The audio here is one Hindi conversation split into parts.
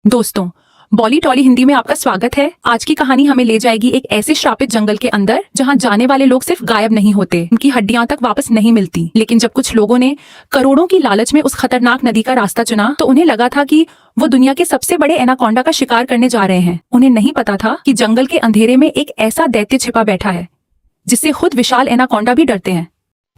दोस्तों, बॉली टॉली हिंदी में आपका स्वागत है। आज की कहानी हमें ले जाएगी एक ऐसे श्रापित जंगल के अंदर जहां जाने वाले लोग सिर्फ गायब नहीं होते, उनकी हड्डियां तक वापस नहीं मिलती। लेकिन जब कुछ लोगों ने करोड़ों की लालच में उस खतरनाक नदी का रास्ता चुना तो उन्हें लगा था कि वो दुनिया के सबसे बड़े एनाकोंडा का शिकार करने जा रहे हैं। उन्हें नहीं पता था कि जंगल के अंधेरे में एक ऐसा दैत्य छिपा बैठा है जिससे खुद विशाल एनाकोंडा भी डरते हैं।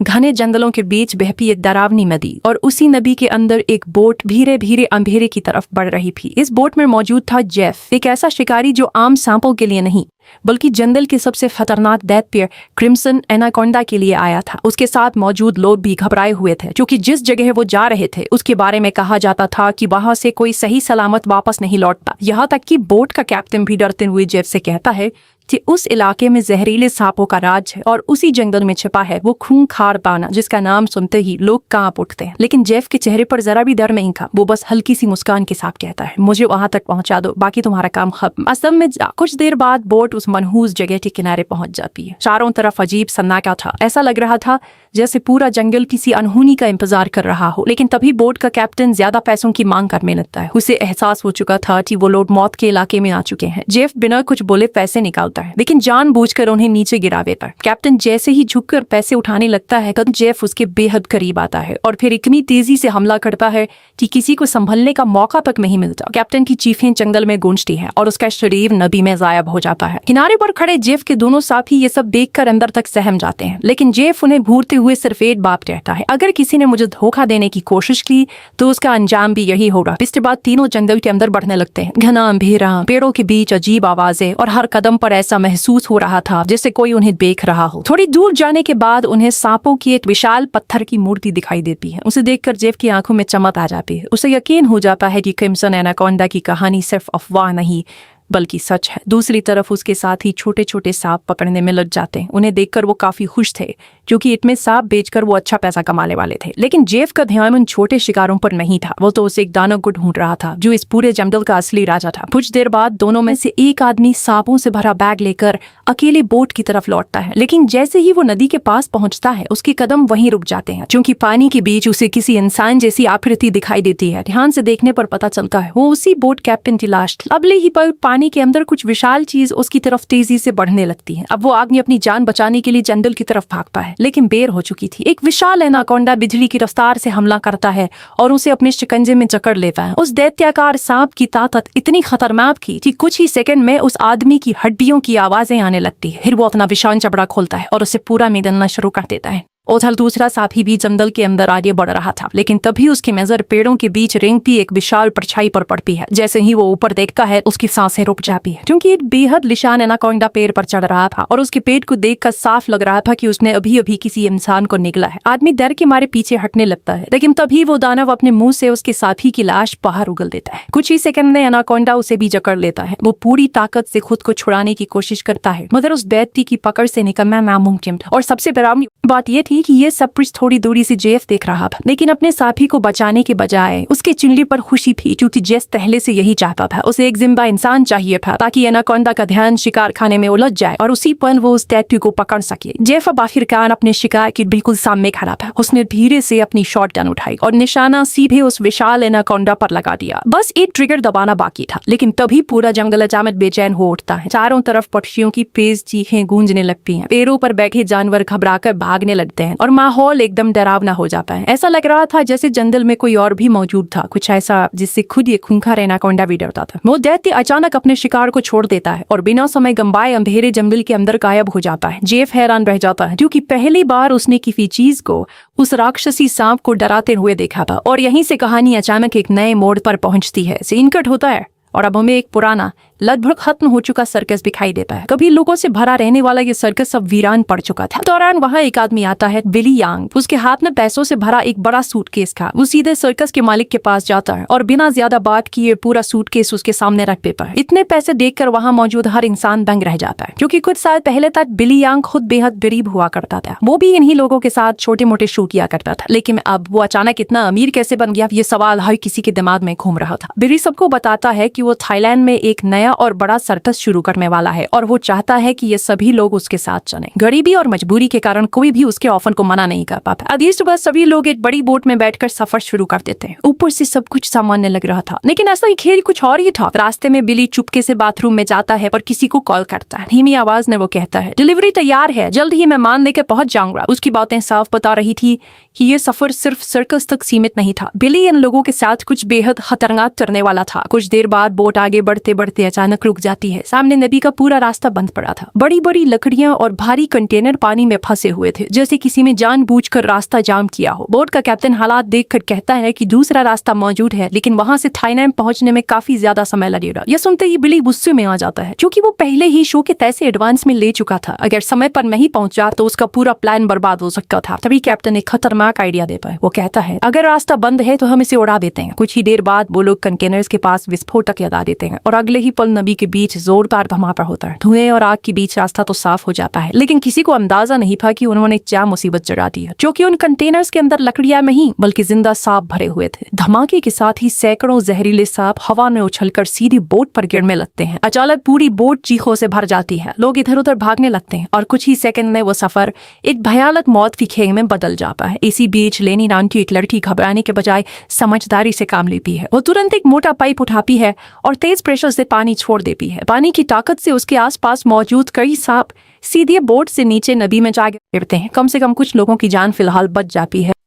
घने जंगलों के बीच बहती एक डरावनी नदी और उसी नदी के अंदर एक बोट धीरे धीरे अंधेरे की तरफ बढ़ रही थी। इस बोट में मौजूद था जेफ, एक ऐसा शिकारी जो आम सांपों के लिए नहीं बल्कि जंगल के सबसे खतरनाक दैत्य क्रिम्सन एनाकोंडा के लिए आया था। उसके साथ मौजूद लोग भी घबराए हुए थे क्योंकि जिस जगह वो जा रहे थे उसके बारे में कहा जाता था कि वहां से कोई सही सलामत वापस नहीं लौटता। यहाँ तक कि बोट का कैप्टन भी डरते हुए जेफ से कहता है कि उस इलाके में जहरीले सांपों का राज है और उसी जंगल में छिपा है वो खूंखार पाना जिसका नाम सुनते ही लोग कांप उठते हैं। लेकिन जेफ के चेहरे पर जरा भी डर नहीं था। वो बस हल्की सी मुस्कान के साथ कहता है, मुझे वहां तक पहुंचा दो, बाकी तुम्हारा काम खत्म। असल में कुछ देर बाद बोट उस मनहूस जगह के किनारे पहुंच जाती है। चारों तरफ अजीब सन्नाटा था। ऐसा लग रहा था जैसे पूरा जंगल किसी अनहोनी का इंतजार कर रहा हो। लेकिन तभी बोट का कैप्टन ज्यादा पैसों की मांग करने लगता है। उसे एहसास हो चुका था कि वो लोग मौत के इलाके में आ चुके हैं। जेफ बिना कुछ बोले पैसे निकालता है लेकिन जानबूझकर उन्हें नीचे गिरा देता है। कैप्टन जैसे ही झुककर पैसे उठाने लगता है तब जेफ उसके बेहद करीब आता है और फिर इतनी तेजी से हमला करता है कि किसी को संभलने का मौका तक नहीं मिलता। कैप्टन की चीखें जंगल में गूंजती हैं और उसका शरीर नदी में गायब हो जाता है। किनारे पर खड़े जेफ के दोनों साथी ये सब देखकर अंदर तक सहम जाते हैं। लेकिन जेफ उन्हें घूरते हुए सिर्फ एक बात कहता है, अगर किसी ने मुझे धोखा देने की कोशिश की तो उसका अंजाम भी यही होगा। इसके बाद तीनों जंगल के अंदर बढ़ने लगते हैं। घना अंधेरा, पेड़ों के बीच अजीब आवाजें और हर कदम पर ऐसा महसूस हो रहा था जैसे कोई उन्हें देख रहा हो। थोड़ी दूर जाने के बाद उन्हें सांपों की एक विशाल पत्थर की मूर्ति दिखाई देती है। उसे देखकर जेफ की आंखों में चमक आ जाती है। उसे यकीन हो जाता है कि क्रिम्सन एनाकोंडा की कहानी सिर्फ अफवाह नहीं बल्कि सच है। दूसरी तरफ उसके साथ ही छोटे छोटे सांप पकड़ने में लग जाते हैं। उन्हें देखकर वो काफी खुश थे क्योंकि इतने सांप बेचकर वो अच्छा पैसा कमाने वाले थे। लेकिन जेफ का ध्यान उन छोटे शिकारों पर नहीं था। वो तो उसे एक दानव को ढूंढ रहा था जो इस पूरे जंगल का असली राजा था। कुछ देर बाद दोनों में से एक आदमी सांपों से भरा बैग लेकर अकेले बोट की तरफ लौटता है। लेकिन जैसे ही वो नदी के पास पहुंचता है उसके कदम वहीं रुक जाते हैं क्योंकि पानी के बीच उसे किसी इंसान जैसी आकृति दिखाई देती है। ध्यान से देखने पर पता चलता है वो उसी बोट कैप्टन की लाश थी। अगले ही पल पानी के अंदर कुछ विशाल चीज उसकी तरफ तेजी से बढ़ने लगती है। अब वो आदमी अपनी जान बचाने के लिए जंगल की तरफ भागता है लेकिन देर हो चुकी थी। एक विशाल एनाकोंडा बिजली की रफ्तार से हमला करता है और उसे अपने शिकंजे में जकड़ लेता है। उस दैत्याकार सांप की ताकत इतनी खतरनाक थी कि कुछ ही सेकंड में उस आदमी की हड्डियों की आवाजें आने लगती है। फिर वो अपना विशाल जबड़ा खोलता है और उसे पूरा में गलना शुरू कर देता है। उधर दूसरा साथी भी जंगल के अंदर आगे बढ़ रहा था लेकिन तभी उसकी नजर पेड़ों के बीच रेंगती एक विशाल परछाई पर पड़ती है। जैसे ही वो ऊपर देखता है उसकी सांसें रुक जाती है क्योंकि एक बेहद निशान एनाकोंडा पेड़ पर चढ़ रहा था और उसके पेट को देखकर साफ लग रहा था कि उसने अभी अभी किसी इंसान को निगला है। आदमी डर के मारे पीछे हटने लगता है लेकिन तभी वो दानव अपने मुंह से उसके साथी की लाश बाहर उगल देता है। कुछ ही सेकंड में एनाकोंडा उसे भी जकड़ लेता है। वो पूरी ताकत से खुद को छुड़ाने की कोशिश करता है मगर उस दैत्य की पकड़ से निकलना नामुमकिन था। और सबसे डरावनी बात यह थी कि ये सब कुछ थोड़ी दूरी से जेफ देख रहा था लेकिन अपने साथी को बचाने के बजाय उसके चेहरे पर खुशी थी क्योंकि जेफ पहले से यही चाहता था। उसे एक जिंदा इंसान चाहिए था ताकि एनाकोंडा का ध्यान शिकार खाने में उलझ जाए और उसी पल वो उस टैटू को पकड़ सके। जेफ अब आखिरकार अपने शिकार के बिल्कुल सामने खड़ा था। उसने धीरे से अपनी शॉटगन उठाई और निशाना सीधे उस विशाल एनाकोंडा पर लगा दिया। बस एक ट्रिगर दबाना बाकी था लेकिन तभी पूरा जंगल अचानक बेचैन हो उठता है। चारों तरफ पक्षियों की तेज चीखें गूंजने लगती हैं। पेड़ों पर बैठे जानवर घबराकर भागने लगते हैं और माहौल एकदम डरावना हो जाता है। ऐसा लग रहा था जैसे जंगल में कोई और भी मौजूद था, कुछ ऐसा जिससे खुद ये खूंखार एनाकोंडा भी डरता था। वो दैत्य अचानक अपने शिकार को छोड़ देता है और बिना समय गंवाए अंधेरे जंगल के अंदर गायब हो जाता है। जेफ हैरान रह जाता है क्योंकि पहली बार उसने किसी चीज को उस राक्षसी सांप को डराते हुए देखा था। और यहीं से कहानी अचानक एक नए मोड़ पर पहुंचती है। सीन कट होता है और अब हमें एक पुराना लगभग खत्म हो चुका सर्कस दिखाई देता है। कभी लोगों से भरा रहने वाला ये सर्कस अब वीरान पड़ चुका था। दौरान वहाँ एक आदमी आता है, बिली यांग। उसके हाथ में पैसों से भरा एक बड़ा सूटकेस था। वो सीधे सर्कस के मालिक के पास जाता है और बिना ज्यादा बात किए पूरा सूटकेस उसके सामने रख देता है। इतने पैसे देखकर वहाँ मौजूद हर इंसान दंग रह जाता है क्योंकि कुछ साल पहले तक बिली यांग खुद बेहद गरीब हुआ करता था। वो भी इन्हीं लोगों के साथ छोटे मोटे शो किया करता था लेकिन अब वो अचानक इतना अमीर कैसे बन गया, ये सवाल हर किसी के दिमाग में घूम रहा था। बिली सबको बताता है कि कि वो थाईलैंड में एक नया और बड़ा सर्कस शुरू करने वाला है और वो चाहता है कि ये सभी लोग उसके साथ चलें। गरीबी और मजबूरी के कारण कोई भी उसके ऑफर को मना नहीं कर पाता। अगली सुबह सभी लोग एक बड़ी बोट में बैठकर सफर शुरू कर देते हैं। ऊपर से सब कुछ सामान्य लग रहा था, लेकिन असली खेल कुछ और ही था। रास्ते में बिली चुपके से बाथरूम में जाता है और किसी को कॉल करता है। धीमी आवाज में वो कहता है, डिलीवरी तैयार है, जल्द ही मेहमान लेकर पहुंच जाऊंगा। उसकी बातें साफ बता रही थी कि ये सफर सिर्फ सर्कस तक सीमित नहीं था। बिली इन लोगों के साथ कुछ बेहद खतरनाक करने वाला था। कुछ देर बाद बोट आगे बढ़ते बढ़ते अचानक रुक जाती है। सामने नदी का पूरा रास्ता बंद पड़ा था। बड़ी बड़ी लकड़ियां और भारी कंटेनर पानी में फंसे हुए थे, जैसे किसी ने जानबूझकर रास्ता जाम किया हो। बोट का कैप्टन हालात देखकर कहता है कि दूसरा रास्ता मौजूद है, लेकिन वहां से थाईलैंड पहुंचने में काफी ज्यादा समय लगेगा। यह सुनते ही बिली गुस्से में आ जाता है, क्योंकि वो पहले ही शो के पैसे एडवांस में ले चुका था। अगर समय पर नहीं पहुंचा तो उसका पूरा प्लान बर्बाद हो सकता था। तभी कैप्टन एक खतरनाक आइडिया देता है। वो कहता है, अगर रास्ता बंद है तो हम इसे उड़ा देते हैं। कुछ ही देर बाद वो लोग कंटेनर्स के पास विस्फोटक लगा देते हैं और अगले ही पल नदी के बीच जोरदार धमाका होता है। धुएं और आग के बीच रास्ता तो साफ हो जाता है, लेकिन किसी को अंदाजा नहीं था कि उन्होंने क्या मुसीबत जगा दी है, क्योंकि उन कंटेनर्स के अंदर लकड़ियां नहीं बल्कि जिंदा सांप भरे हुए थे। धमाके के साथ ही सैकड़ों जहरीले सांप हवा में उछलकर सीधी बोट पर गिरने लगते हैं। अचानक पूरी बोट चीखों से भर जाती है। लोग इधर उधर भागने लगते हैं और कुछ ही सेकंड में वो सफर एक भयानक मौत की खेल में बदल जाता है। इसी बीच लेनी नाम की एक लड़की घबराने के बजाय समझदारी से काम लेती है। वो तुरंत एक मोटा पाइप उठाती है और तेज प्रेशर से पानी छोड़ देती है। पानी की ताकत से उसके आसपास मौजूद कई सांप सीधे बोट से नीचे नदी में जा गिरते हैं। कम से कम कुछ लोगों की जान फिलहाल बच जाती है।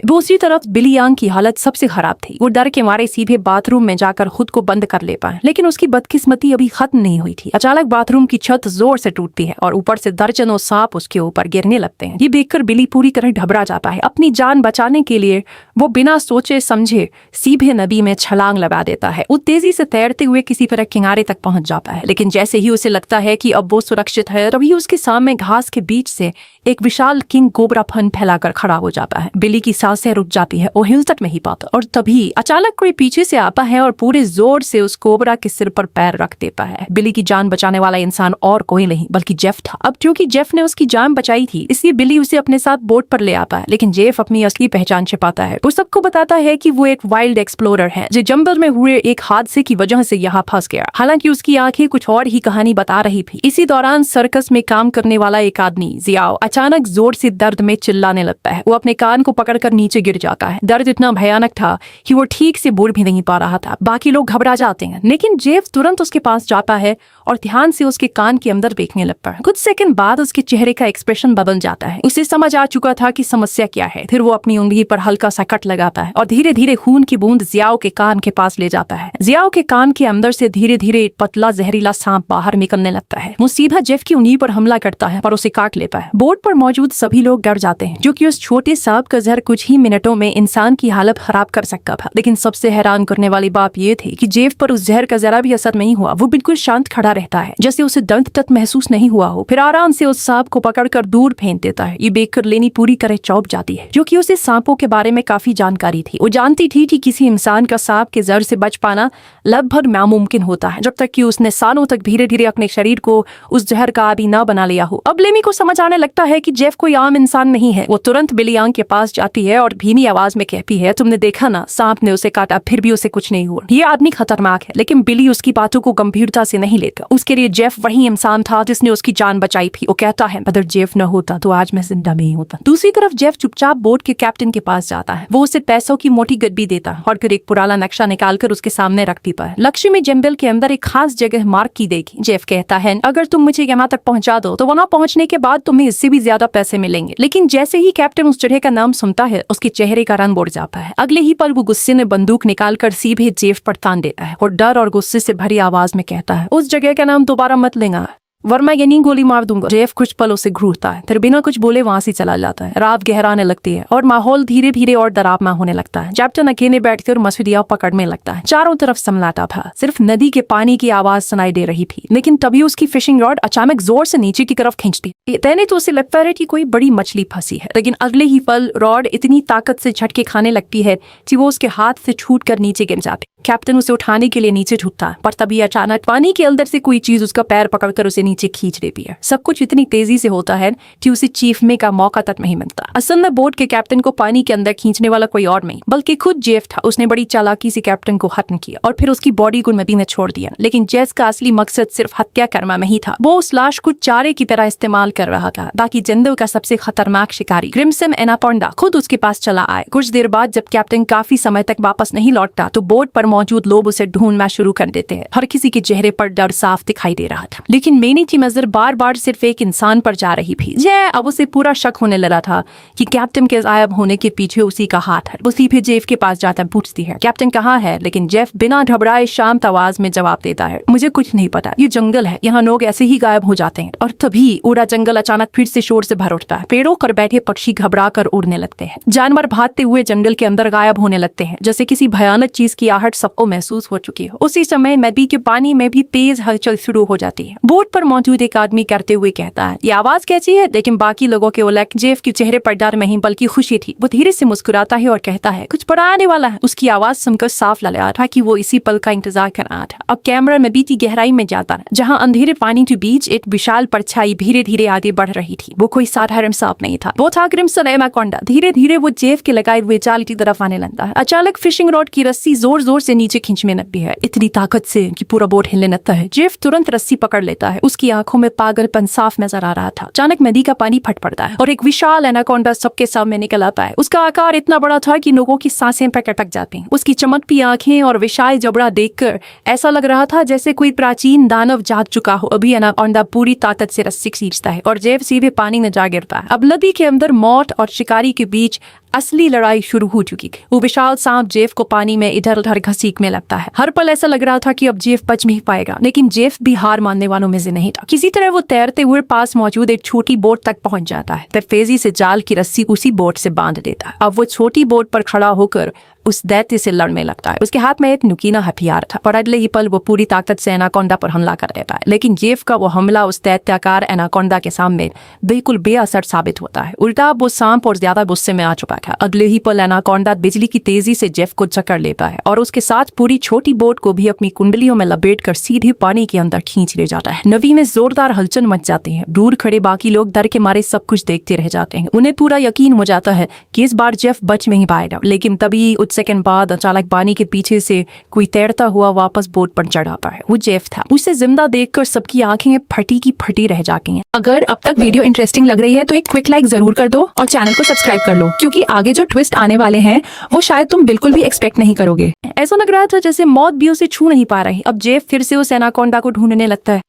दूसरी तरफ बिली यांग की हालत सबसे खराब थी। वो डर के मारे सीधे बाथरूम में जाकर खुद को बंद कर ले पाए, लेकिन उसकी बदकिस्मती अभी खत्म नहीं हुई थी। अचानक बाथरूम की छत जोर से टूटती है और ऊपर से दर्जनों सांप उसके ऊपर गिरने लगते हैं। ये देखकर बिली पूरी तरह घबरा जाता है। अपनी जान बचाने के लिए वो बिना सोचे समझे सीधे नदी में छलांग लगा देता है। वो तेजी से तैरते हुए किसी तरह किनारे तक पहुंच जाता है, लेकिन जैसे ही उसे लगता है कि अब वो सुरक्षित है, तभी उसके सामने घास के बीच से एक विशाल किंग कोबरा फन फैलाकर खड़ा हो जाता है। बिली की सांसें रुक जाती है, वो हिल तक नहीं पाता और तभी अचानक कोई पीछे से आता है और पूरे जोर से उस कोबरा के सिर पर पैर रख देता है। बिली की जान बचाने वाला इंसान और कोई नहीं बल्कि जेफ था। अब क्योंकि जेफ ने उसकी जान बचाई थी, इसलिए बिली उसे अपने साथ बोट पर ले आता है, लेकिन जेफ अपनी असली पहचान छिपाता है। वो सबको बताता है कि वो एक वाइल्ड एक्सप्लोरर है जो जंगल में हुए एक हादसे की वजह से यहाँ फंस गया। हालांकि उसकी आंखें कुछ और ही कहानी बता रही थी। इसी दौरान सर्कस में काम करने वाला एक आदमी जियाओ अचानक जोर से दर्द में चिल्लाने लगता है। वो अपने कान को पकड़कर नीचे गिर जाता है। दर्द इतना भयानक था कि वो ठीक से बोल भी नहीं पा रहा था। बाकी लोग घबरा जाते हैं, लेकिन जेफ तुरंत उसके पास जाता है और ध्यान से उसके कान के अंदर देखने लगता है। कुछ सेकंड बाद उसके चेहरे का एक्सप्रेशन बदल जाता है। उसे समझ आ चुका था कि समस्या क्या है। फिर वो अपनी उंगली पर हल्का सा कट लगाता है और धीरे धीरे खून की बूंद जियाओ के कान के पास ले जाता है। जियाओ के कान के अंदर से धीरे धीरे एक पतला जहरीला सांप बाहर निकलने लगता है। वो सीधा जेफ की उंगली पर हमला करता है और उसे काट लेता है। बोट पर मौजूद सभी लोग डर जाते हैं, जो कि उस छोटे सांप का जहर कुछ ही मिनटों में इंसान की हालत खराब कर सकता था। लेकिन सबसे हैरान करने वाली बात यह थी कि जेफ पर उस जहर का जरा भी असर नहीं हुआ। वो बिल्कुल शांत खड़ा रहता है, जैसे उसे दर्द तक महसूस नहीं हुआ हो। फिर आराम से उस सांप को पकड़कर दूर फेंक देता है। ये देखकर लेनी पूरी तरह चौंक जाती है, जो कि उसे सांपों के बारे में काफी जानकारी थी। वो जानती थी कि किसी इंसान का सांप के जहर से बच पाना लगभग नामुमकिन होता है, जब तक कि उसने सालों तक धीरे धीरे अपने शरीर को उस जहर का आदी न बना लिया हो। अब लेमी को समझ आने लगता है कि जेफ कोई आम इंसान नहीं है। वो तुरंत बिली यांग के पास जाती है और धीमी आवाज में कहती है, तुमने देखा ना, सांप ने उसे काटा, फिर भी उसे कुछ नहीं हुआ। ये आदमी खतरनाक है। लेकिन बिली उसकी बातों को गंभीरता से नहीं लेता। उसके लिए जेफ वही इंसान था जिसने उसकी जान बचाई थी। वो कहता है, अगर जेफ न होता तो आज मैं जिंदा नहीं होता। दूसरी तरफ जेफ चुपचाप बोट के कैप्टन के पास जाता है। वो उसे पैसों की मोटी गड्डी देता है और फिर एक पुराना नक्शा निकालकर उसके सामने रख देता है। लक्ष्य में जंगल के अंदर एक खास जगह मार्क की देगी। जेफ कहता है, अगर तुम मुझे यहाँ तक पहुंचा दो तो वहां पहुंचने के बाद तुम्हें इससे भी ज्यादा पैसे मिलेंगे। लेकिन जैसे ही कैप्टन उस जगह का नाम सुनता है, उसके चेहरे का रंग उड़ जाता है। अगले ही पल वो गुस्से में बंदूक निकालकर सीधे जेफ पर तान देता है और डर और गुस्से से भरी आवाज में कहता है, उस जगह का नाम दोबारा मत लेना, वरना ये नहीं गोली मार दूंगा। जेफ कुछ पल उसे घूरता है, फिर बिना कुछ बोले वहां से चला जाता है। रात गहराने लगती है और माहौल धीरे धीरे और डरावना होने लगता है। कैप्टन अकेले बैठकर मछलियां पकड़ने लगता है। चारों तरफ सन्नाटा था, सिर्फ नदी के पानी की आवाज सुनाई दे रही थी। लेकिन तभी उसकी फिशिंग रॉड अचानक जोर से नीचे की तरफ खींचती है। पहले तो उसे लगता है कि कोई बड़ी मछली फंसी है, लेकिन अगले ही पल रॉड इतनी ताकत से झटके खाने लगती है कि वो उसके हाथ से छूटकर नीचे गिर जाती है। कैप्टन उसे उठाने के लिए नीचे झुकता है, पर तभी अचानक पानी के अंदर से कोई चीज उसका पैर पकड़कर उसे नीचे खींच देती है। सब कुछ इतनी तेजी से होता है कि उसे चीखने का मौका तक नहीं मिलता। असल में बोट के कैप्टन को पानी के अंदर खींचने वाला कोई और नहीं बल्कि खुद जेफ था। उसने बड़ी चालाकी से कैप्टन को खत्म किया और फिर उसकी बॉडी को नदी में छोड़ दिया। लेकिन जेस का असली मकसद सिर्फ हत्या करना नहीं था। वो उस लाश को चारे की तरह इस्तेमाल कर रहा था ताकि जंगल का सबसे खतरनाक शिकारी क्रिम्सन एनाकोंडा खुद उसके पास चला आए। कुछ देर बाद जब कैप्टन काफी समय तक वापस नहीं लौटता तो बोट पर मौजूद लोग उसे ढूंढना शुरू कर देते हैं। हर किसी के चेहरे पर डर साफ दिखाई दे रहा था, लेकिन मेनी की नजर बार बार सिर्फ एक इंसान पर जा रही थी। अब उसे पूरा शक होने लगा था कि कैप्टन के गायब होने के पीछे उसी का हाथ है। उसी फिर जेफ के पास जाकर पूछती है कैप्टन कहाँ है, लेकिन जेफ बिना घबराए शांत आवाज में जवाब देता है मुझे कुछ नहीं पता, ये जंगल है, यहाँ लोग ऐसे ही गायब हो जाते हैं। और तभी पूरा जंगल अचानक फिर से शोर से भर उठता है। पेड़ों पर बैठे पक्षी घबरा कर उड़ने लगते हैं। जानवर भागते हुए जंगल के अंदर गायब होने लगते हैं, जैसे किसी भयानक चीज की आहट सबको महसूस हो चुकी हो। उसी समय नदी के पानी में भी तेज हलचल शुरू हो जाती है। बोट पर मौजूद एक आदमी करते हुए कहता है ये आवाज कैसी है, लेकिन बाकी लोगों के उलट जेफ के चेहरे पर डर नहीं बल्कि खुशी थी। वो धीरे से मुस्कुराता है और कहता है कुछ बड़ा आने वाला है। उसकी आवाज सुनकर साफ लग रहा था कि वो इसी पल का इंतजार कर रहा था। अब कैमरा नदी की गहराई में जाता है जहाँ अंधेरे पानी के बीच एक विशाल परछाई धीरे धीरे आगे बढ़ रही थी। वो कोई साधारण सांप नहीं था, वो था क्रिम्सन एनाकोंडा। धीरे धीरे वो जेफ के लगाए हुए जाल की तरफ आने लगता है। अचानक फिशिंग रॉड की रस्सी जोर जोर से नीचे खींचने लगती है, इतनी ताकत से कि पूरा बोट हिलने लगता है। जेफ तुरंत रस्सी पकड़ लेता है। उसकी आंखों में पागलपन साफ नजर आ रहा था। अचानक नदी का पानी फट पड़ता है और एक विशाल एनाकोंडा सबके सामने निकल आता है। उसका आकार इतना बड़ा था कि लोगों की सांसें पर अटक जाती। उसकी चमकती आंखें और विशाल जबड़ा देखकर ऐसा लग रहा था जैसे कोई प्राचीन दानव जाग चुका हो। अभी एनाकोंडा पूरी ताकत से रस्सी खींचता है और जेफ सीधे पानी में जा गिरता है। अब नदी के अंदर मौत और शिकारी के बीच असली लड़ाई शुरू हो चुकी। वो विशाल सांप जेफ को पानी में इधर उधर घसीटने लगता है। हर पल ऐसा लग रहा था कि अब जेफ बच नहीं पाएगा, लेकिन जेफ भी हार मानने वालों में से नहीं था। किसी तरह वो तैरते हुए पास मौजूद एक छोटी बोट तक पहुंच जाता है। फिर तेजी से जाल की रस्सी उसी बोट से बांध देता है। अब वो छोटी बोट पर खड़ा होकर उस दैत्य से लड़ने लगता है। उसके हाथ में एक नुकीला हथियार था और अगले ही पल वो पूरी ताकत से एनाकोंडा पर हमला कर देता है। लेकिन जेफ का वो हमला उस दैत्याकार एनाकोंडा के सामने बिल्कुल बेअसर साबित होता है। उल्टा वो सांप और ज्यादा गुस्से में आ चुका था। अगले ही पल एनाकोंडा बिजली की तेजी से जेफ को चक्कर लेता है और उसके साथ पूरी छोटी बोट को भी अपनी कुंडलियों में लपेट कर सीधे पानी के अंदर खींच ले जाता है। नदी में जोरदार हलचल मच जाती है। दूर खड़े बाकी लोग डर के मारे सब कुछ देखते रह जाते हैं। उन्हें पूरा यकीन हो जाता है कि इस बार जेफ बच नहीं पाएगा। लेकिन तभी कुछ सेकंड बाद अचानक पानी के पीछे से कोई तैरता हुआ वापस बोट पर चढ़ आता है। वो जेफ था। उसे जिंदा देखकर सबकी आंखें फटी की फटी रह जाती हैं। अगर अब तक वीडियो इंटरेस्टिंग लग रही है तो एक क्विक लाइक जरूर कर दो और चैनल को सब्सक्राइब कर लो, क्योंकि आगे जो ट्विस्ट आने वाले हैं वो शायद तुम बिल्कुल भी एक्सपेक्ट नहीं करोगे। ऐसा लग रहा था जैसे मौत भी उसे छू नहीं पा रही। अब जेफ फिर से उस एनाकोंडा को ढूंढने लगता है,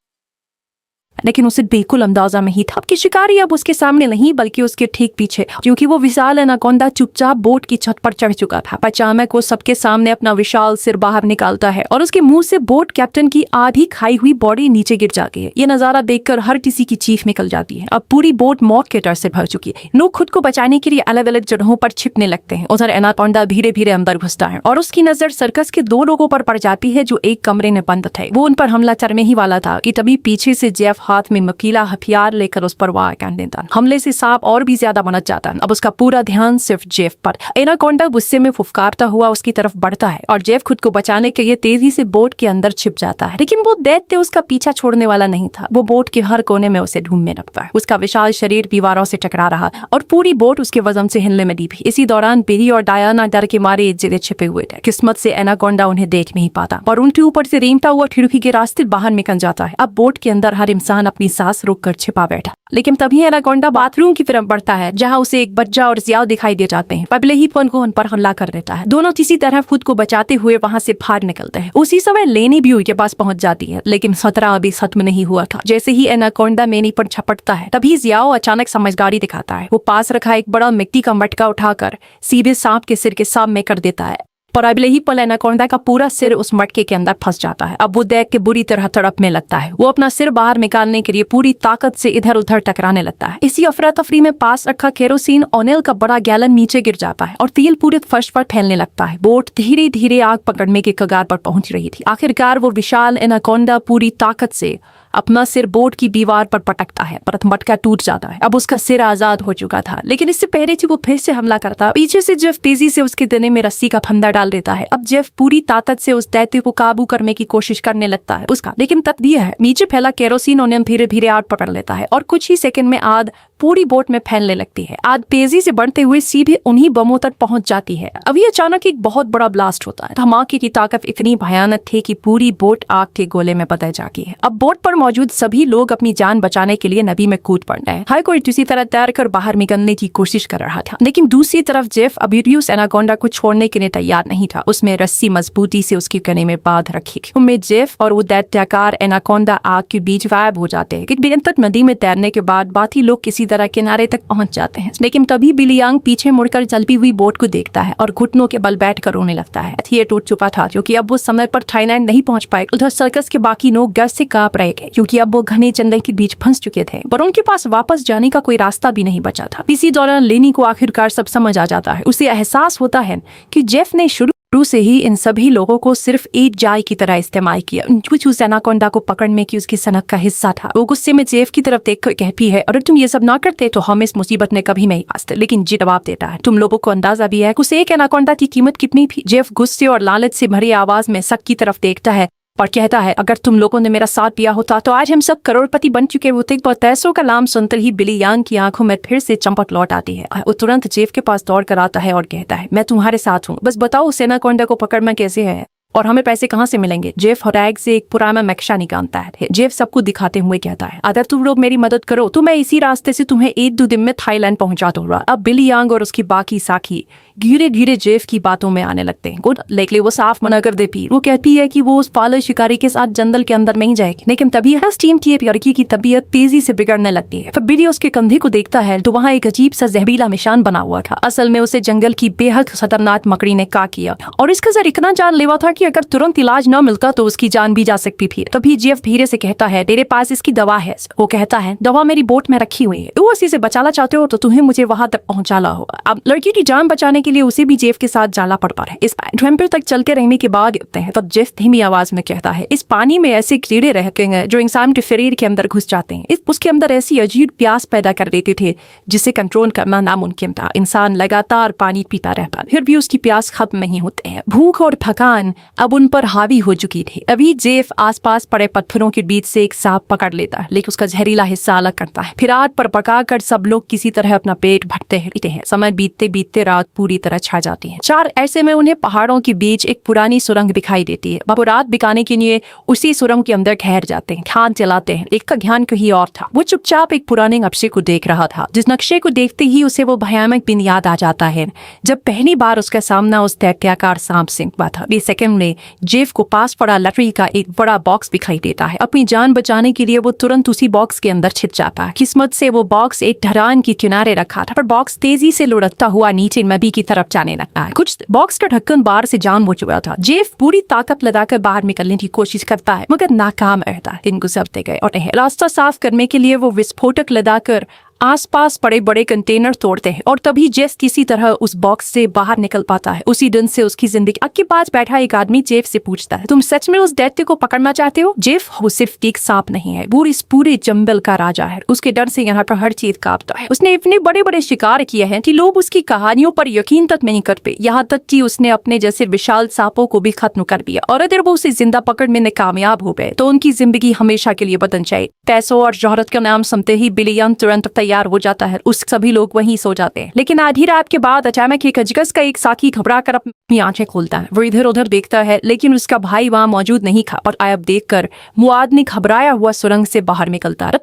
लेकिन उसे बिल्कुल अंदाजा नहीं था कि शिकारी अब उसके सामने नहीं बल्कि उसके ठीक पीछे, क्योंकि वो विशाल एनाकोंडा चुपचाप बोट की छत पर चढ़ चुका था। अचानक वो सबके सामने अपना विशाल सिर बाहर निकालता है और उसके मुंह से बोट कैप्टन की आधी खाई हुई बॉडी नीचे गिर जाती है। ये नजारा देखकर हर किसी की चीख निकल जाती है। अब पूरी बोट मौत के डर से भर चुकी है। लोग खुद को बचाने के लिए अलग अलग जगहों पर छिपने लगते हैं। उधर एनाकोंडा धीरे धीरे अंदर घुसता है और उसकी नजर सर्कस के दो लोगों पर पड़ जाती है जो एक कमरे में बंद थे। वो उन पर हमला करने ही वाला था कि तभी पीछे से जेफ हाथ में मकीला हथियार लेकर उस पर वार कर देता। हमले से सांप और भी ज्यादा बनत जाता। अब उसका पूरा ध्यान सिर्फ जेफ पर। एनाकोंडा गुस्से में फुफकारता हुआ उसकी तरफ बढ़ता है और जेफ खुद को बचाने के लिए तेजी से बोट के अंदर छिप जाता है। लेकिन वो दैत्य उसका पीछा छोड़ने वाला नहीं था। वो बोट के हर कोने में उसे ढूंढने लगता है। उसका विशाल शरीर दीवारों से टकरा रहा और पूरी बोट उसके वजन से हिलने में दी थी। इसी दौरान बिली और डायना डर के मारे एक जगह छिपे हुए थे। किस्मत से एनाकोंडा उन्हें देख नहीं पाता और उनके ऊपर से रेंगता हुआ खिड़की के रास्ते बाहर निकल जाता है। अब बोट के अंदर हर इंसान अपनी सांस रोक कर छिपा बैठा। लेकिन तभी एनाकोंडा बाथरूम की तरफ बढ़ता है जहां उसे एक बच्चा और जियाओ दिखाई दे जाते हैं। पहले ही पन को उन पर हमला कर देता है। दोनों किसी तरह खुद को बचाते हुए वहां से बाहर निकलते हैं। उसी समय लेनी भी उनके पास पहुंच जाती है, लेकिन खतरा अभी खत्म नहीं हुआ था। जैसे ही एनाकोंडा मेनी पर झपटता है तभी जियाओ अचानक समझदारी दिखाता है। वो पास रखा एक बड़ा मिट्टी का मटका उठाकर सीधे सांप के सिर के सामने कर देता है और अगले ही पल एनाकोंडा का पूरा सिर उस मटके के अंदर फंस जाता है। अब वो देख के बुरी तरह तड़पने लगता है। वो अपना सिर बाहर निकालने के लिए पूरी ताकत से इधर उधर टकराने लगता है। इसी अफरा तफरी में पास रखा केरोसिन ऑनिल का बड़ा गैलन नीचे गिर जाता है और तेल पूरे फर्श पर फैलने लगता है। बोट धीरे धीरे आग पकड़ने के कगार पर पहुंच रही थी। आखिरकार वो विशाल एनाकोंडा पूरी ताकत से अपना सिर बोट की दीवार पर पटकता है, पर मटका टूट जाता है। अब उसका सिर आजाद हो चुका था, लेकिन इससे पहले कि वो फिर से हमला करता, पीछे से जेफ तेजी से उसके गले में रस्सी का फंदा डाल देता है। अब जेफ पूरी ताकत से उस दैत्य को काबू करने की कोशिश करने लगता है उसका, लेकिन तकदीर है नीचे फैला केरोसिन उन्हें धीरे धीरे आग पकड़ लेता है और कुछ ही सेकंड में आग पूरी बोट में फैलने लगती है। आग तेजी से बढ़ते हुए सीधे उन्हीं बमों तक पहुंच जाती है। अभी अचानक एक बहुत बड़ा ब्लास्ट होता है। धमाके की ताकत इतनी भयानक थी कि पूरी बोट आग के गोले में बदल जाती है। अब बोट पर मौजूद सभी लोग अपनी जान बचाने के लिए नदी में कूद पड़ते हैं। हर कोई किसी तरह तैरकर बाहर निकलने की कोशिश कर रहा था, लेकिन दूसरी तरफ जेफ अबिडियस एनाकोंडा को छोड़ने के लिए तैयार नहीं था। उसमें रस्सी मजबूती से उसके गले में बांध रखी। उनमें जेफ और वो दैत्याकार एनाकोंडा आग के बीच गायब हो जाते हैं। एक बेहद तक नदी में तैरने के बाद बाकी लोग किसी तरह किनारे तक पहुंच जाते हैं, लेकिन तभी बिली यांग पीछे मुड़कर चलती हुई बोट को देखता है और घुटनों के बल बैठ कर रोने लगता है। ये टूट चुका था क्योंकि अब वो समय पर थाईलैंड नहीं पहुंच पाए। उधर सर्कस के बाकी लोग डर से कांप रहे थे क्योंकि अब वो घने जंगल के बीच फंस चुके थे, पर उनके पास वापस जाने का कोई रास्ता भी नहीं बचा था। इसी दौरान लेनी को आखिरकार सब समझ आ जाता है। उसे एहसास होता है कि जेफ ने शुरू से ही इन सभी लोगों को सिर्फ एक जाय की तरह इस्तेमाल किया। कुछ उस एनाकोंडा को पकड़ने की उसकी सनक का हिस्सा था। वो गुस्से में जेफ की तरफ देखकर कहती है, अगर तुम ये सब ना करते तो हम इस मुसीबत में कभी नहीं आते। लेकिन जी जवाब देता है, तुम लोगों को अंदाजा भी है उस एक एनाकोंडा की कीमत कितनी थी। जेफ गुस्से और लालच से भरी आवाज में सक की तरफ देखता है और कहता है, अगर तुम लोगों ने मेरा साथ दिया होता तो आज हम सब करोड़पति बन चुके होते। पर पैसों का नाम सुनते ही बिली यांग की आंखों में फिर से चंपक लौट आती है। वो तुरंत जेफ के पास दौड़ कर आता है और कहता है, मैं तुम्हारे साथ हूँ, बस बताओ उस एनाकोंडा को पकड़ना कैसे है और हमें पैसे कहाँ से मिलेंगे। जेफ रैग से एक पुराना नक्शा निकालता है। जेफ सबको दिखाते हुए कहता है, अगर तुम लोग मेरी मदद करो तो मैं इसी रास्ते से तुम्हें 1-2 दिन में थाईलैंड पहुंचा दूंगा। अब बिली यांग और उसकी बाकी साथी धीरे धीरे जेफ की बातों में आने लगते हैं। गुड, लेकिन वो साफ मना कर देती। वो कहती है कि वो उस पालतू शिकारी के साथ जंगल के अंदर नहीं जाएगी, लेकिन तभी टीम की लड़की की तबीयत तेजी से बिगड़ने लगती है। फिर बिली उसके कंधे को देखता है तो वहाँ एक अजीब सा जहरीला निशान बना हुआ था। असल में उसे जंगल की बेहद खतरनाक मकड़ी ने काट किया और इसका असर इतना जानलेवा था कि अगर तुरंत इलाज न मिलता तो उसकी जान भी जा सकती थी। तभी जेफ धीरे से कहता है, तेरे पास इसकी दवा है। वो कहता है, दवा मेरी बोट में रखी हुई है, तुम उसी से बचाना चाहते हो तो तुम्हें मुझे वहां तक पहुंचाना होगा। अब लड़की की जान बचाने के लिए उसे भी जेफ के साथ जाना पड़ता है। इस एडवेंचर तक चलते रहने के बाद तब जेफ धीमी आवाज में कहता है, इस पानी में ऐसे कीड़े रहते हैं जो इंसान के शरीर के अंदर घुस जाते हैं। उसके अंदर ऐसी अजीब प्यास पैदा कर देते थे जिसे कंट्रोल करना नामुमकिन था। इंसान लगातार पानी पीता रहता, फिर भी उसकी प्यास खत्म नहीं होते हैं। भूख और थकान अब उन पर हावी हो चुकी थी। अभी जेफ आसपास पड़े पत्थरों के बीच से एक सांप पकड़ लेता है, लेकिन उसका जहरीला हिस्सा अलग करता है। फिर आग पर पकाकर सब लोग किसी तरह अपना पेट भरते हैं। समय बीतते बीतते रात पूरी तरह छा जाती है। ऐसे में उन्हें पहाड़ों के बीच एक पुरानी सुरंग दिखाई देती है। वो रात बिताने के लिए उसी सुरंग के अंदर ठहर जाते हैं, ध्यान चलाते हैं। एक का ध्यान कहीं और था। वो चुपचाप एक पुराने नक्शे को देख रहा था। जिस नक्शे को देखते ही उसे वो भयानक दिन याद आ जाता है जब पहली बार उसका सामना उस दैत्याकार सांप से हुआ था। इस सेकंड में जेफ को पास पड़ा लकड़ी का एक बड़ा बॉक्स दिखाई देता है। अपनी जान बचाने के लिए वो तुरंत उसी बॉक्स के अंदर छिप जाता है। किस्मत से वो बॉक्स एक ढलान के किनारे रखा था, पर बॉक्स तेजी से लुढ़कता हुआ नीचे नदी की तरफ जाने लगता है। कुछ बॉक्स का ढक्कन बाहर से जाम हो चुका था। जेफ पूरी ताकत लगाकर बाहर निकलने की कोशिश करता है, मगर नाकाम रहता है। दिन गुजरते गए और रास्ता साफ करने के लिए वो विस्फोटक लगाकर आसपास पड़े बड़े कंटेनर तोड़ते हैं और तभी जेफ किसी तरह उस बॉक्स से बाहर निकल पाता है। उसी दिन से उसकी जिंदगी। आग के पास बैठा एक आदमी जेफ से पूछता है, तुम सच में उस दैत्य को पकड़ना चाहते हो? जेफ वो सिर्फ एक सांप नहीं है, वो इस पूरे जंगल का राजा है। उसके डर से यहाँ पर हर चीज कांपता है। उसने इतने बड़े बड़े शिकार किए हैं कि लोग उसकी कहानियों पर यकीन तक नहीं करते। यहाँ तक कि उसने अपने जैसे विशाल सांपों को भी खत्म कर दिया। और अगर वो उसे जिंदा पकड़ने में कामयाब हो गए तो उनकी जिंदगी हमेशा के लिए बदल जाए। पैसों और शोहरत का नाम सुनते ही बिली यांग तुरंत तैयार हो जाता है। उस सभी लोग वहीं सो जाते हैं। लेकिन आधी रात के बाद अचानक एक अजगस का एक साथी घबरा कर अपनी आंखें खोलता है। वो इधर उधर देखता है, लेकिन उसका भाई वहां मौजूद नहीं था। और आयब देखकर वो आदमी घबराया हुआ सुरंग से बाहर निकलता है।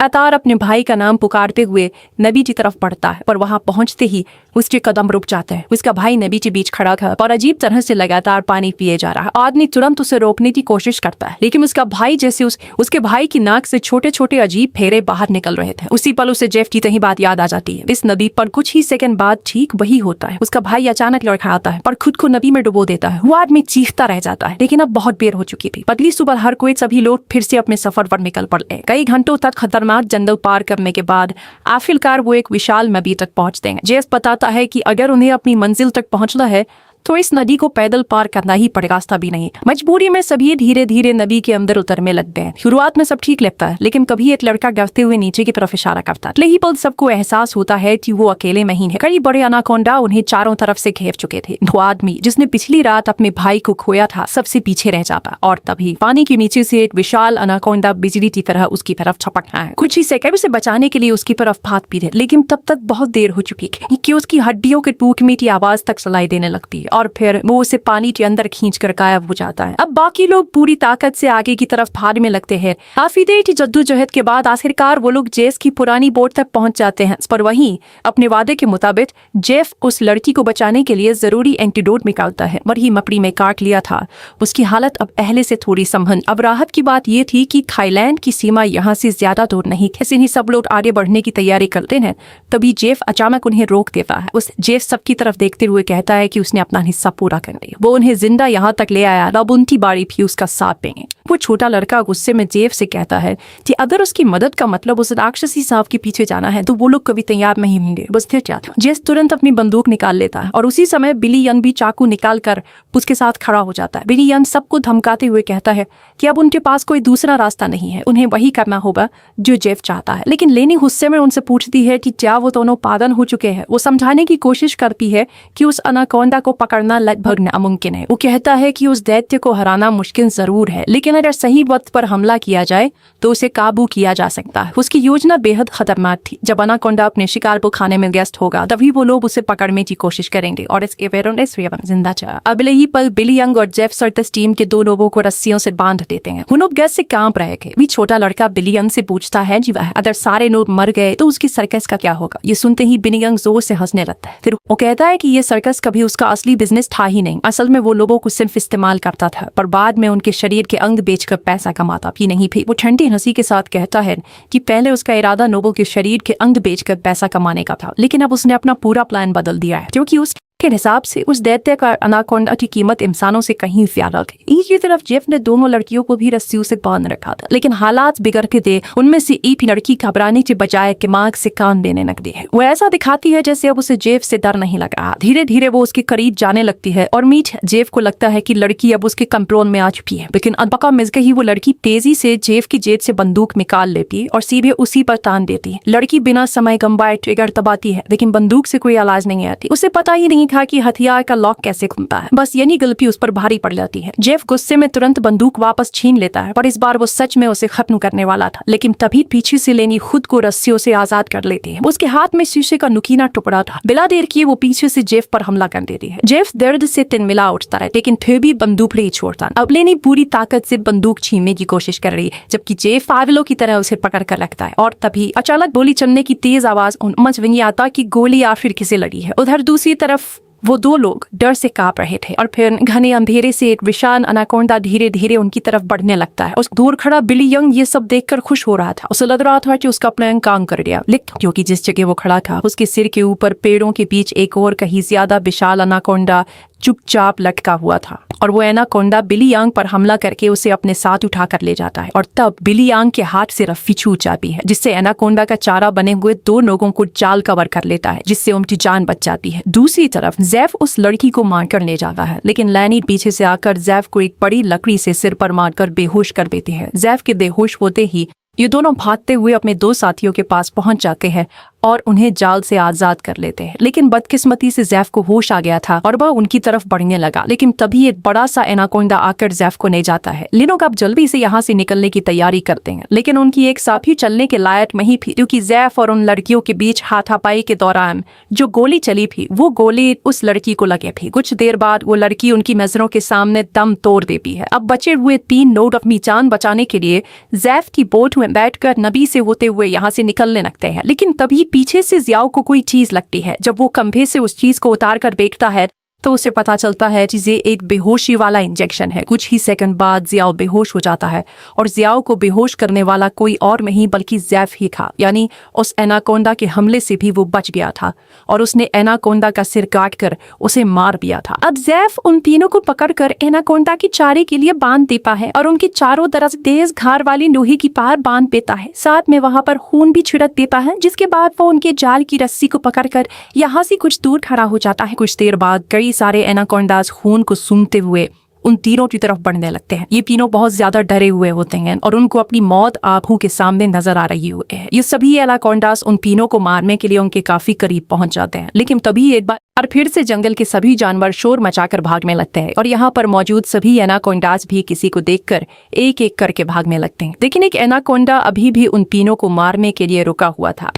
अतार अपने भाई का नाम पुकारते हुए नबी की तरफ बढ़ता है, पर वहां पहुंचते ही उसके कदम रुक जाते हैं। उसका भाई नबी के बीच खड़ा था और अजीब तरह से लगातार पानी पिए जा रहा है। आदमी तुरंत उसे रोकने की कोशिश करता है, लेकिन उसका भाई जैसे उसके भाई की नाक से छोटे छोटे अजीब फेरे बाहर निकल रहे थे। उसी पल उसे जेफ की तही बात याद आ जाती है। इस नदी पर कुछ ही सेकंड बाद ठीक वही होता है। उसका भाई अचानक लड़खड़ाता है पर खुद को नदी में डुबो देता है। वो आदमी चीखता रह जाता है, लेकिन अब बहुत देर हो चुकी थी। अगली सुबह हर कोई सभी लोग फिर से अपने सफर पर निकल पड़े। कई घंटों तक खतरनाक जंगल पार करने के बाद आखिरकार वो एक विशाल नदी तक पहुंचते हैं। जेफ बताता है कि अगर उन्हें अपनी मंजिल तक पहुंचना है तो इस नदी को पैदल पार करना ही पड़ेगा, रास्ता भी नहीं। मजबूरी में सभी धीरे धीरे नदी के अंदर उतरने लगते हैं। शुरुआत में सब ठीक लगता है, लेकिन कभी एक लड़का गिरते हुए नीचे की तरफ इशारा करता है। यही पल सबको एहसास होता है कि वो अकेले नहीं है। कई बड़े अनाकोंडा उन्हें चारों तरफ से घेर चुके थे। वो आदमी जिसने पिछली रात अपने भाई को खोया था सबसे पीछे रह जाता, और तभी पानी के नीचे से एक विशाल अनाकोंडा बिजली की तरह उसकी तरफ छपकता है। कुछ ही सेकंड उसे बचाने के लिए उसकी तरफ भाग भी है, लेकिन तब तक बहुत देर हो चुकी है कि उसकी हड्डियों के टूटने की आवाज तक सुनाई देने लगती है, और फिर वो उसे पानी के अंदर खींचकर गायब हो जाता है। अब बाकी लोग पूरी ताकत से आगे की तरफ भागने लगते हैं। काफी देर की जद्दोजहद के बाद आखिरकार वो लोग जेफ की पुरानी बोट तक पहुंच जाते हैं। पर वहीं अपने वादे के मुताबिक जेफ उस लड़की को बचाने के लिए जरूरी एंटीडोट निकालता है। मरी मपड़ी में काट लिया था, उसकी हालत अब पहले से थोड़ी संभल। अब राहत की बात यह थी कि थाईलैंड की सीमा यहाँ से ज्यादा दूर नहीं। ऐसे ही सब लोग आगे बढ़ने की तैयारी करते हैं, तभी जेफ अचानक उन्हें रोक देता है। उस जेफ सबकी तरफ देखते हुए कहता है कि उसने अपना हिस्सा पूरा कर लिया, वो उन्हें जिंदा यहाँ तक ले आया, अब उनकी बारी भी उसका साथ देंगे। वो छोटा लड़का गुस्से में जेफ से कहता है कि अगर उसकी मदद का मतलब उस राक्षसी सांप के पीछे जाना है तो वो लोग कभी तैयार नहीं होंगे। बस फिर क्या था। जेफ तुरंत अपनी बंदूक निकाल लेता है, और उसी समय बिली यंग भी चाकू निकाल कर उसके साथ खड़ा हो जाता है। बिली यंग सबको धमकाते हुए कहता है कि अब उनके पास कोई दूसरा रास्ता नहीं है, उन्हें वही करना होगा जो जेफ चाहता है। लेकिन लेनी गुस्से में उनसे पूछती है कि क्या वो दोनों पागल हो चुके हैं। वो समझाने की कोशिश करती है कि उस अनाकोंडा को पकड़ना लगभग नामुमकिन है। वो कहता है कि उस दैत्य को हराना मुश्किल जरूर है, लेकिन अगर सही वक्त पर हमला किया जाए तो उसे काबू किया जा सकता है। उसकी योजना बेहद खतरनाक थी। जब अनाकोंडा अपने शिकार को खाने में व्यस्त होगा तभी वो लोग उसे पकड़ने की कोशिश करेंगे, और इसके जिंदा चाह। अगले ही पल बिली यंग और जेफ सर्कस टीम के दो लोगों को रस्सियों से बांध देते हैं। वो लोग गैस से कांप रहे थे। भी छोटा लड़का बिली यंग से पूछता है जी वह अगर सारे लोग मर गए तो उसकी सर्कस का क्या होगा। ये सुनते ही बिली यंग जोर से हंसने लगता है। फिर वो कहता है कि ये सर्कस कभी उसका असली बिजनेस था ही नहीं। असल में वो लोगों को सिर्फ इस्तेमाल करता था, पर बाद में उनके शरीर के अंग बेचकर पैसा कमाता भी नहीं भी। वो ठंडी हंसी के साथ कहता है कि पहले उसका इरादा नोबो के शरीर के अंग बेचकर पैसा कमाने का था, लेकिन अब उसने अपना पूरा प्लान बदल दिया है, क्योंकि उसके हिसाब से उस दैत्य का अनाकोंडा की कीमत इंसानों से कहीं ज्यादा थी। एक ही तरफ जेफ ने दोनों लड़कियों को भी रस्सियों से बांध रखा था, लेकिन हालात बिगड़ते थे। उनमें से एक लड़की घबराने के बजाय दिमाग से कान देने लगती है। वो ऐसा दिखाती है जैसे अब उसे जेफ से डर नहीं लग रहा। धीरे धीरे वो उसके करीब जाने लगती है, और मीठ जेफ को लगता है कि लड़की अब उसके कंट्रोल में आ चुकी है। लेकिन अनबका मिलकर ही वो लड़की तेजी से जेफ की जेब से बंदूक निकाल लेती है और सीधे उसी पर तान देती है। लड़की बिना समय गंवाए ट्रिगर दबाती है, लेकिन बंदूक से कोई आवाज नहीं आती। उसे पता ही नहीं था कि हथियार का लॉक कैसे खुलता है। बस यानी गलती उस पर भारी पड़ जाती है। जेफ गुस्से में तुरंत बंदूक वापस छीन लेता है, पर इस बार वो सच में उसे खत्म करने वाला था। लेकिन तभी पीछे से लेनी खुद को रस्सियों से आजाद कर लेती है। उसके हाथ में शीशे का नुकीला टुकड़ा था। बिला देर किए वो पीछे से जेफ पर हमला कर देती है। जेफ दर्द से तिलमिला उठता है, लेकिन फिर भी बंदूक नहीं छोड़ता। अब लेनी पूरी ताकत से बंदूक छीनने की कोशिश कर रही है, जबकि जेफ पागलों की तरह उसे पकड़ कर रखता है। और तभी अचानक गोली चलने की तेज आवाज समझ नहीं आता कि गोली आखिर किसे लगी है। उधर दूसरी तरफ वो दो लोग डर से कांप रहे थे, और फिर घने अंधेरे से एक विशाल अनाकोंडा धीरे धीरे उनकी तरफ बढ़ने लगता है। उस दूर खड़ा बिली यंग ये सब देखकर खुश हो रहा था। उसे लग रहा था कि उसका प्लान काम कर गया, लेकिन क्योंकि जिस जगह वो खड़ा था उसके सिर के ऊपर पेड़ों के बीच एक और कहीं ज्यादा विशाल अनाकोंडा चुपचाप लटका हुआ था, और वो एनाकोंडा बिली यांग पर हमला करके उसे अपने साथ उठाकर ले जाता है। और तब बिली यांग के हाथ से रस्सी छूट जाती है, जिससे एनाकोंडा का चारा बने हुए दो लोगों को जाल कवर कर लेता है, जिससे उनकी जान बच जाती है। दूसरी तरफ जैफ उस लड़की को मारकर ले जाता है, लेकिन लैनी पीछे से आकर जैफ को एक बड़ी लकड़ी से सिर पर मारकर बेहोश कर देती है। जैफ के बेहोश होते ही ये दोनों भागते हुए अपने दो साथियों के पास पहुंच जाते हैं और उन्हें जाल से आजाद कर लेते हैं। लेकिन बदकिस्मती से जैफ को होश आ गया था और वह उनकी तरफ बढ़ने लगा, लेकिन तभी एक बड़ा सा एनाकोंडा आकर जैफ को ले जाता है। लिनोक अब जल्दी से यहाँ से निकलने की तैयारी करते हैं, लेकिन उनकी एक साथी चलने के लायक नहीं थी, क्योंकि जैफ और उन लड़कियों के बीच हाथापाई के दौरान जो गोली चली थी वो गोली उस लड़की को लगे थी। कुछ देर बाद वो लड़की उनकी नजरों के सामने दम तोड़ देती है। अब बचे हुए 3 लोग अपनी जान बचाने के लिए जैफ की बोट में बैठकर नदी से होते हुए यहाँ से निकलने लगते हैं, लेकिन तभी पीछे से जियाओ को कोई चीज लगती है। जब वो कंधे से उस चीज को उतार कर देखता है तो उसे पता चलता है कि ये एक बेहोशी वाला इंजेक्शन है। कुछ ही सेकंड बाद जियाओ बेहोश हो जाता है और जियाओ को बेहोश करने वाला कोई और नहीं बल्कि जैफ ही था। यानी उस एनाकोंडा के हमले से भी वो बच गया था और उसने एनाकोंडा का सिर काट कर उसे मार दिया था। अब जैफ उन तीनों को पकड़कर एनाकोंडा की चारे के लिए बांध देता है और उनकी चारों तरफ तेज धार वाली लोहे की पार बांध देता है। साथ में वहां पर खून भी छिड़क देता है, जिसके बाद वो उनके जाल की रस्सी को पकड़कर यहाँ से कुछ दूर खड़ा हो जाता है। कुछ देर बाद कई कई सारे एनाकोंडास खून को सूंघते हुए उन तीनों की तरफ बढ़ने लगते हैं। ये तीनों बहुत ज्यादा डरे हुए होते हैं और उनको अपनी मौत आंखों के सामने नजर आ रही होती है। ये सभी एनाकोंडास उन तीनों को मारने के लिए उनके काफी करीब पहुंच जाते हैं, लेकिन तभी एक बार फिर से जंगल के सभी जानवर शोर मचाकर भागने लगते हैं और यहाँ पर मौजूद सभी एनाकोंडास भी किसी को देखकर एक एक करके भागने लगते हैं। लेकिन एक एनाकोंडा अभी भी उन तीनों को मारने के लिए रुका हुआ था।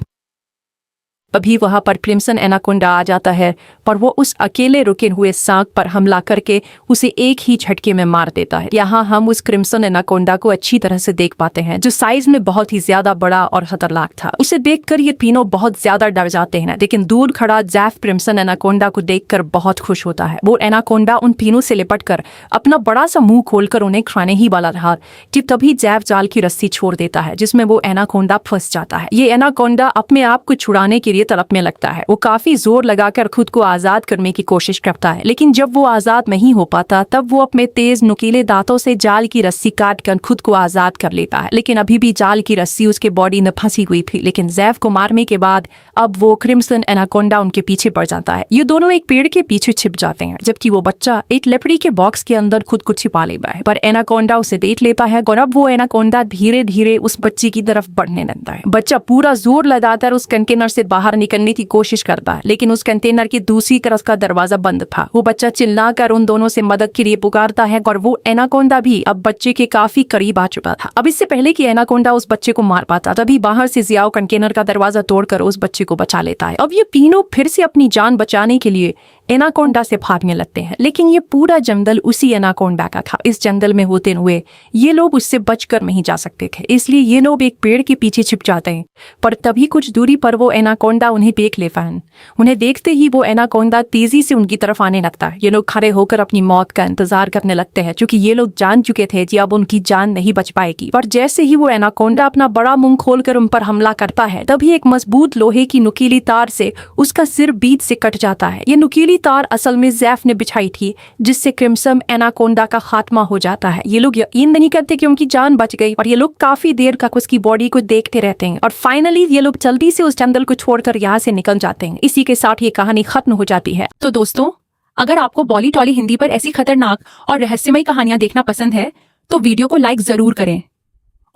अभी वहां पर क्रिम्सन एनाकोंडा आ जाता है, पर वो उस अकेले रुके हुए सांप पर हमला करके उसे एक ही झटके में मार देता है। यहाँ हम उस क्रिम्सन एनाकोंडा को अच्छी तरह से देख पाते हैं, जो साइज में बहुत ही ज्यादा बड़ा और खतरनाक था। उसे देखकर ये तीनों बहुत ज्यादा डर जाते हैं, लेकिन दूर खड़ा जैफ क्रिम्सन एनाकोंडा को देखकर बहुत खुश होता है। वो एनाकोंडा उन तीनों से लिपटकर अपना बड़ा सा मुंह खोलकर उन्हें खाने ही वाला था कि तभी जैफ जाल की रस्सी छोड़ देता है, जिसमें वो एनाकोंडा फंस जाता है। ये एनाकोंडा अपने आप को छुड़ाने के लिए तड़पने लगता है। वो काफी जोर लगाकर खुद को आजाद करने की कोशिश करता है, लेकिन जब वो आजाद नहीं हो पाता तब वो अपने तेज नुकीले दांतों से जाल की रस्सी काटकर खुद को आजाद कर लेता है। लेकिन अभी भी जाल की रस्सी उसके बॉडी में फंसी हुई थी। लेकिन जैफ को मारने के बाद अब वो क्रिम्सन एनाकोंडा उनके पीछे पड़ जाता है। ये दोनों एक पेड़ के पीछे छिप जाते हैं, जबकि वो बच्चा एक लकड़ी के बॉक्स के अंदर खुद को छिपा लेता है। पर एनाकोंडा उसे देख लेता है और अब वो एनाकोंडा धीरे धीरे उस बच्चे की तरफ बढ़ने लगता है। बच्चा पूरा जोर लगाकर उस कंटेनर से बाहर निकलने की कोशिश करता है, लेकिन उस कंटेनर की दूसरी तरफ का दरवाजा बंद था। वो बच्चा चिल्लाकर उन दोनों से मदद के लिए पुकारता है और वो एनाकोंडा भी अब बच्चे के काफी करीब आ चुका था। अब इससे पहले कि एनाकोंडा उस बच्चे को मार पाता, तभी बाहर से जियाओ कंटेनर का दरवाजा तोड़कर उस बच्चे को बचा लेता है। अब ये तीनों फिर से अपनी जान बचाने के लिए एनाकोंडा से भागने लगते हैं, लेकिन ये पूरा जंगल उसी एनाकोंडा का था। इस जंगल में होते हुए ये लोग उससे बचकर नहीं जा सकते थे, इसलिए ये लोग एक पेड़ के पीछे छिप जाते हैं। पर तभी कुछ दूरी पर वो एनाकोंडा उन्हें देख लेता है। उन्हें देखते ही वो एनाकोंडा तेजी से उनकी तरफ आने लगता है। ये लोग खड़े होकर अपनी मौत का इंतजार करने लगते हैं, क्योंकि ये लोग जान चुके थे कि अब उनकी जान नहीं बच पाएगी। पर जैसे ही वो एनाकोंडा अपना बड़ा मुंह खोलकर उन पर हमला करता है, तभी एक मजबूत लोहे की नुकीली तार से उसका सिर बीच से कट जाता है। ये नुकीली तार असल में जैफ ने बिछाई थी, जिससे क्रिम्सन एनाकोंडा का खात्मा हो जाता है। ये लोग यकीन नहीं करते कि उनकी जान बच गई और ये लोग काफी देर तक उसकी बॉडी को देखते रहते हैं और फाइनली ये लोग जल्दी से उस जंगल को छोड़कर यहाँ से निकल जाते हैं। इसी के साथ ये कहानी खत्म हो जाती है। तो दोस्तों, अगर आपको बॉली टॉली हिंदी पर ऐसी खतरनाक और रहस्यमय कहानियां देखना पसंद है तो वीडियो को लाइक जरूर करें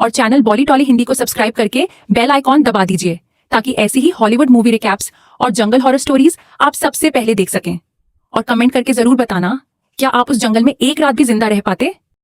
और चैनल बॉली टॉली हिंदी को सब्सक्राइब करके बेल आइकॉन दबा दीजिए, ताकि ऐसी ही हॉलीवुड मूवी रिकैप्स और जंगल हॉरर स्टोरीज आप सबसे पहले देख सकें। और कमेंट करके जरूर बताना, क्या आप उस जंगल में एक रात भी जिंदा रह पाते?